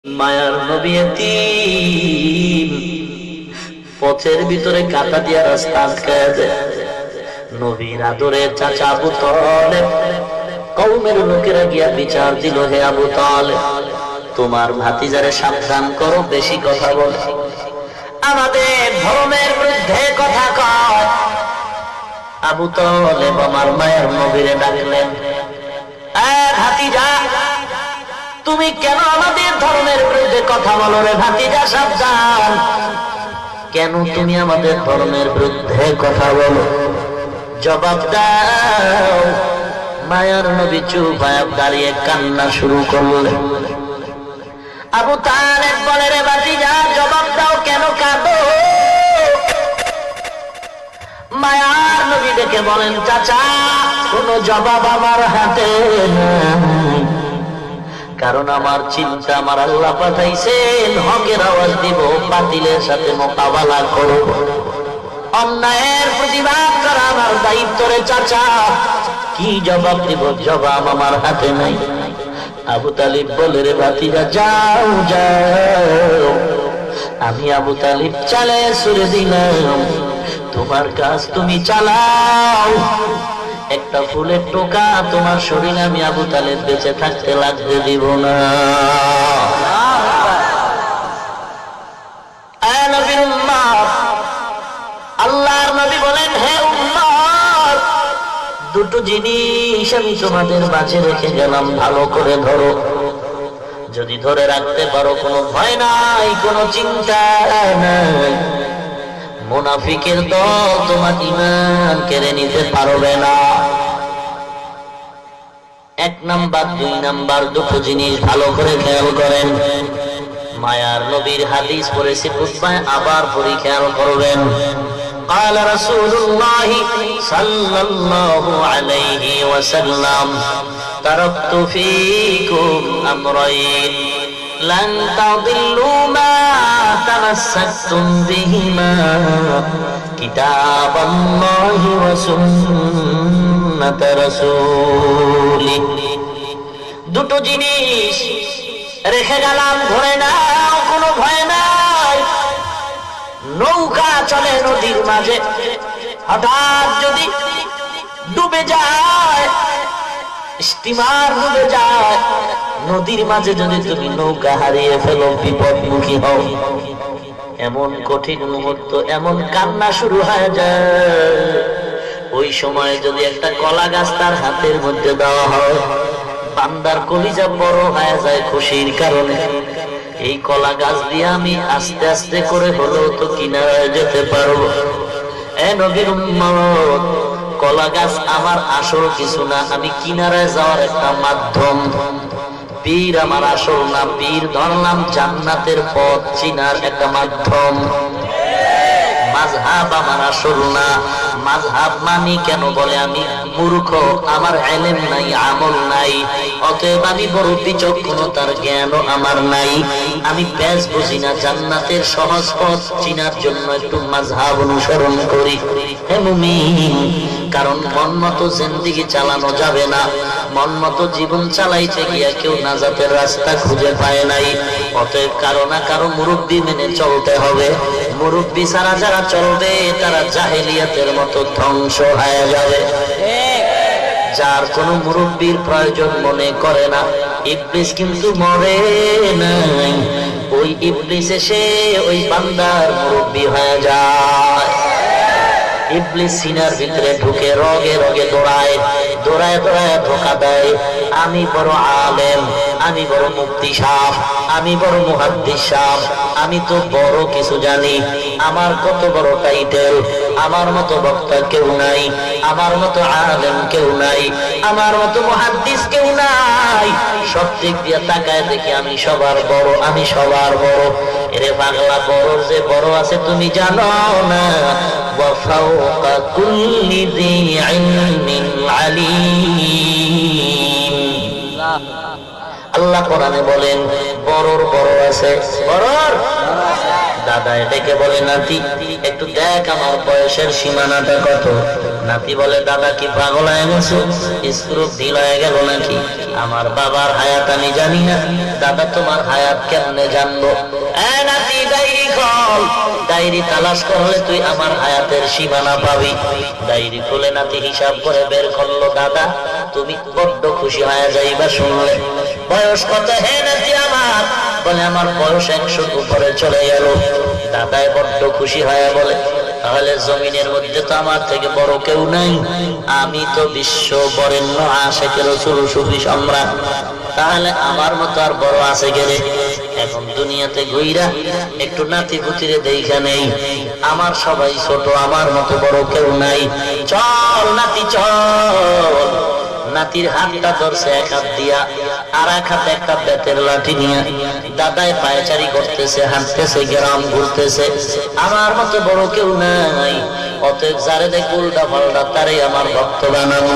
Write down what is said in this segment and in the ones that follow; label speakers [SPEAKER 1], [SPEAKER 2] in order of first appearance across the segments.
[SPEAKER 1] মায়ার নবী এতিম, পথের ভিতরে কাঁটা দিয়া রাস্তা আটকায় দেয়। নবীর আদরে চাচা আবু তালেব কওমের লোকেরা গিয়া বিচার দিল, হে আবু তালেব, তোমার ভাতিজারে সাবধান করো, বেশি কথা বলে, আমাদের ধর্মের বিরুদ্ধে কথা কয়। আবু তালেব আমার মায়ের নবীরে ডাকলেন, ভাতিজা, তুমি কেন আমাদের ধর্মের বিরুদ্ধে কথা বলো রে ভাতিজা, সাবধান, কেন তুমি আমাদের ধর্মের বিরুদ্ধে কথা বলো, জবাব দাও। মায়ার নবী চুপ হয়ে দাঁড়িয়ে কান্না শুরু করলেন। আবু তালেব বলে, রে ভাতিজা, জবাব দাও, কেন কাঁদো? মায়ার নবী দেখে বলেন, চাচা, কোন জবাব আমার হাতে নাই, কারণ আমার চিন্তা আমার আল্লাহ পাঠাইছেন হকের আওয়াজ দিব, বাতিলের সাথে মোকাবেলা করব, অন্যায়ের প্রতিবাদ করা আমার দায়িত্ব রে চাচা, কি জবাব দিব? জবাব আমার হাতে নাই। আবু তালিব বলে, রে ভাতিজা, যাও যাও, আমি আবু তালিব চালে সুরে দিলাম, তোমার কাজ তুমি চালাও, একটা ফুলের টোকা তোমার শরীরে আমি আবু তালেব বেঁচে থাকতে লাগতে দিব না। আল্লাহর নবী বলেন, হে উম্মত, দুটো জিনিস আমি তোমাদের মাঝে রেখে গেলাম, ভালো করে ধরো, যদি ধরে রাখতে পারো কোনো ভয় নাই, কোনো চিন্তা নাই, মুনাফিকের দল তোমার ঈমান কেড়ে নিতে পারবে না। এক নাম্বার, দুই নাম্বার, দুটো জিনিস ভালো করে খেয়াল করেন। মায়ার নবীর হাদিস পড়েছি খুতবায়, আবার পড়ি, খেয়াল করবেন। قال رسول الله صلى الله عليه وسلم تركت فيكم أمرين لن تضلوا ما تمسكتم بهما كتاب الله وسنة رسوله। দুটো জিনিস রেখে গেলাম, ধরে নাও, কোনো ভয় নাই। নৌকা চলে নদীর মাঝে, হঠাৎ যদি ডুবে যায়, স্টিমার ডুবে যায়, নদীর মাঝে যদি তুমি নৌকা হারিয়ে ফেলো, বিপদমুখী হও, এমন কঠিন মুহূর্ত, এমন কান্না শুরু হয়ে যায়, ওই সময় যদি একটা কলা গাছ তার হাতের মধ্যে দেওয়া হয়, বান্দার কলিজা বড় হয়ে যায় খুশির কারণে। এই কলা গাছ দিয়ে আমি আস্তে আস্তে করে হলেও তো কিনারায় যেতে পারবো। এ নবীর উম্মত, কলা গাছ আমার আসল কিছু না, আমি কিনারায় যাওয়ার একটা মাধ্যম। পীর আমার আসল না, পীর ধরলাম জান্নাতের পথ চিনার একটা মাধ্যম। মাযহাব আমার আসল না, মাযহাব মানি কেন বলে আমি মূর্খ, আমার ইলম নাই, আমল নাই, অতএব আমি বড় বিচক্ষণতার জ্ঞানও আমার নাই, আমি পেজ বুঝি না, জান্নাতের সহজ পথ চিনার জন্য একটু মাযহাব অনুসরণ করি। হে মুমিন, কারণ মন মতো জিন্দেগি চালানো যাবে না, মন মতো জীবন চালাইতে গিয়া কেউ নাজাতের রাস্তা খুঁজে পায় নাই, অতএব কারো না কারো মুরব্বি মেনে চলতে হবে। মুরব্বি ছাড়া যারা চলবে তারা জাহেলিয়াতের মতো ধ্বংস হয়ে যাবে। যার কোনো মুরব্বির প্রয়োজন মনে করে না, ইবলিস কিন্তু মরে নাই, ওই ইবলিস এসে ওই বান্দার মুরব্বি হয়ে যায়। ইবলিস সিনার ভিতরে ঢুকে রগে রগে দৌড়ায়, দৌড়ায় দৌড়ায় ধোঁকা দেয়, আমি বড় আলেম, আমি বড় মুফতি সাহেব, আমি বড় মুহাদ্দিস সাহেব, আমি তো বড় কিছু জানি, আমার কত বড় টাইটেল, আমার মতো বক্তা কেউ নাই, আমার মতো আলেম কেউ নাই, আমার মতো মুহাদ্দিস কেউ নাই, সব দিক দিয়ে তাকায় দেখি আমি সবার বড়, আমি সবার বড়। এরে পাগলা, বড় যে বড় আছে তুমি জানো না, وفوق كل ذي علم عليم। আল্লাহ কোরআনে বলেন, বড়র বড় আছে, বড়র দাঁত দাদায় ডেকে বলে, নাতি একটু দেখ আমার বয়সের সীমানাটা কত। নাতি বলে, দাদা কি পাগল হয়ে গেছে, স্ক্রু ঢিল হয়ে গেল নাকি? আমার বাবার হায়াত আমি জানি না, দাদা তোমার হায়াত কেমনে জানবো? নাতি ডায়েরি খোল, ডায়েরি তালাশ করলে তুই আমার হায়াতের সীমানা পাবি। ডায়েরি খুলে নাতি হিসাব করে বের করলো। দাদা তুমি বড্ড খুশি হয়ে যাইবা শুনলে। বয়স কত হে নাতি আমার? বলে, আমার বয়স 100 উপরে চলে গেল। দাদায় বড্ড খুশি হয়ে বলে, তাহলে জমিনের মধ্যে তো আমার থেকে বড় কেউ নাই, আমি তো বিশ্ব বরেণ্য আশিক রাসূল সুফি সম্রাট, তাহলে আমার মতো আর বড় আছে গেলে? এখন দুনিয়াতে ঘুইরা একটু নাতি পুতিরে দেখা নেই, আমার সবাই ছোট, আমার মতো বড় কেউ নাই। চল নাতি চল। নাতির হাতটা ধরছে এক হাত দিয়া, আর এক হাতে একটা বেতের লাঠি নিয়ে। দাদায় পায়চারি করতেছে, হাঁটতেছে, গ্রাম ঘুরতেছে, আমার মতো বড় কেউ নাই, অতএব যারে দেখ উল্টা পাল্টা তারে আমার ভক্ত বানানো।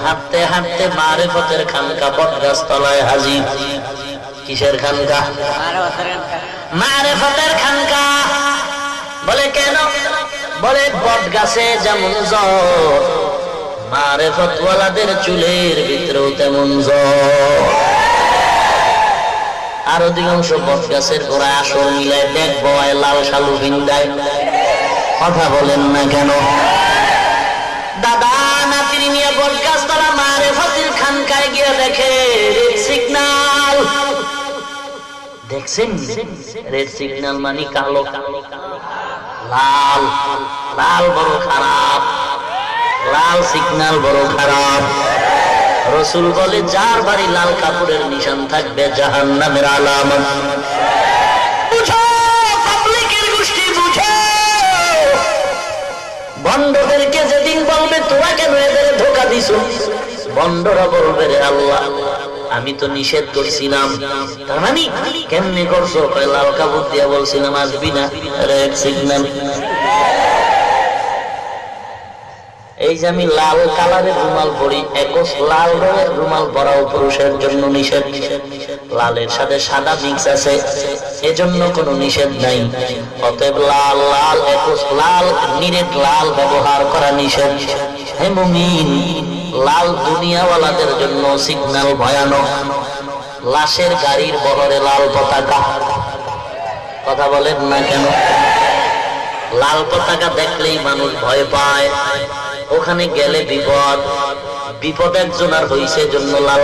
[SPEAKER 1] হাঁটতে হাঁটতে মারেফতের খানকা বটগাছ তলায় হাজির। কিসের খানকা? মারেফতের খানকা। বলে কেন? বলে বটগাছে যেমন জ্বর, মারেফতওয়ালাদের চুলের ভিতরেও তেমন জ্বর। আর অধিকাংশ বটগাছের গোড়ায় আসর মিলায় দেখবো লাল শালু ভিন্দায়। কথা বলেন না কেন? দাদা নাতির নিয়ে বটগাছ তলা মারেফতের খানকায় গিয়ে দেখে রেড সিগন্যাল। দেখছেন রেড সিগন্যাল মানে কালো, লাল লাল বড় খারাপ, লাল সিগন্যাল বড় খারাপ। রাসূল বলে, যার বাড়ি লাল কাপড়ের নিশান থাকবে জাহান্নামের আলামত। বুঝো পাবলিকের গোষ্ঠী, বুঝো। বন্ধদেরকে যেদিন বলবে তোরা কেন এদের ধোঁকা দিছো, বন্ধরা বলবে, রে আল্লাহ আমি তো নিষেধ করছিলাম। তার মানে কেমনে করছো? লাল কাপড় দিয়া বলছিলাম আসবি না, রেড সিগন্যাল। এই যে আমি লাল কালারের রুমাল পরি, একস লাল রঙের রুমাল পরাও পুরুষের জন্য নিষেধ। লালের সাথে সাদা মিক্স আছে, এজন্য কোনো নিষেধ নাই। অতএব লাল লাল একস লাল নিরেট লাল ব্যবহার করা নিষেধ। হে মুমিন, লাল দুনিয়াওয়ালাদের জন্য সিগন্যাল ভয়ানক। লাশের গাড়ির বহরে লাল পতাকা। কথা বলেন না কেন? লাল পতাকা দেখলেই মানুষ ভয় পায়, ওখানে গেলে বিপদ। বিপদ একজন আর হইছে জন্য লাল